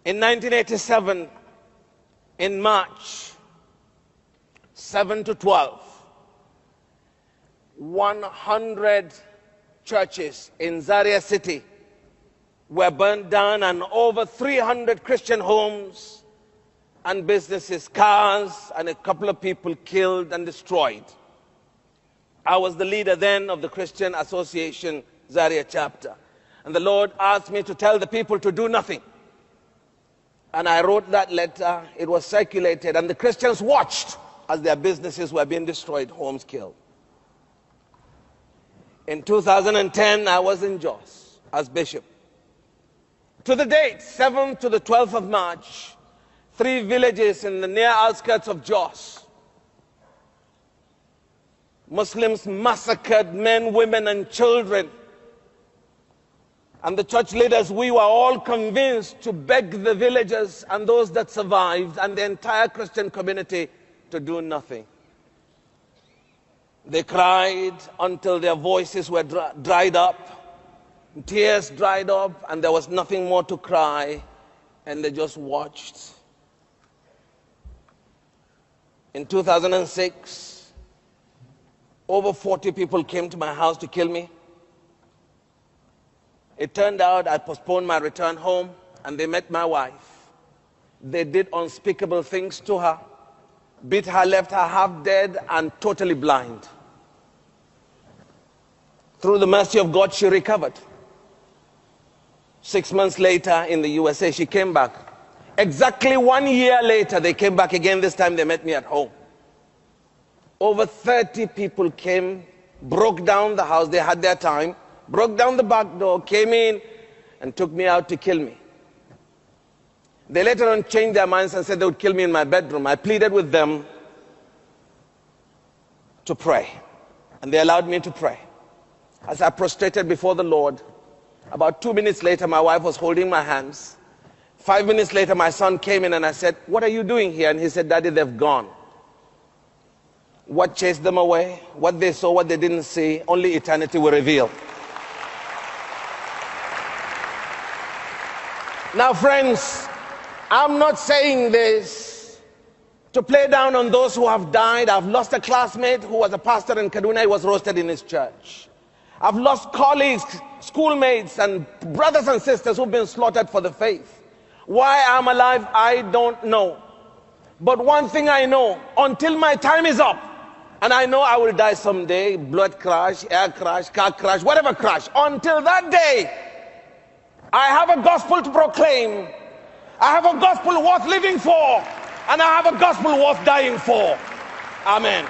In 1987, in March 7 to 12, 100 churches in Zaria City were burned down, and over 300 Christian homes and businesses, cars, and a couple of people killed and destroyed. I was the leader then of the Christian Association Zaria chapter. And the Lord asked me to tell the people to do nothing. And I wrote that letter. It was circulated, and the Christians watched as their businesses were being destroyed, homes killed. In 2010, I was in Jos as bishop. To the date, 7th to the 12th of March, 3 villages in the near outskirts of Jos, Muslims massacred men, women, and children. And the church leaders, we were all convinced to beg the villagers and those that survived and the entire Christian community to do nothing. They cried until their voices were dried up, tears dried up, and there was nothing more to cry, and they just watched. In 2006, over 40 people came to my house to kill me. It turned out I postponed my return home, and they met my wife. They did unspeakable things to her, beat her, left her half dead and totally blind. Through the mercy of God, she recovered. 6 months later in the USA, she came back. Exactly 1 year later, they came back again. This time they met me at home. Over 30 people came, broke down the house. They had their time. Broke down the back door, came in, and took me out to kill me. They later on changed their minds and said they would kill me in my bedroom. I pleaded with them to pray, and they allowed me to pray. As I prostrated before the Lord, about 2 minutes later, my wife was holding my hands. 5 minutes later, my son came in, and I said, "What are you doing here?" And he said, "Daddy, they've gone." What chased them away, what they saw, what they didn't see, only eternity will reveal. Now, friends, I'm not saying this to play down on those who have died. I've lost a classmate who was a pastor in Kaduna. He was roasted in his church. I've lost colleagues, schoolmates, and brothers and sisters who've been slaughtered for the faith. Why I'm alive, I don't know. But one thing I know, until my time is up, and I know I will die someday, blood crash, air crash, car crash, whatever crash, until that day, I have a gospel to proclaim. I have a gospel worth living for, and I have a gospel worth dying for. Amen.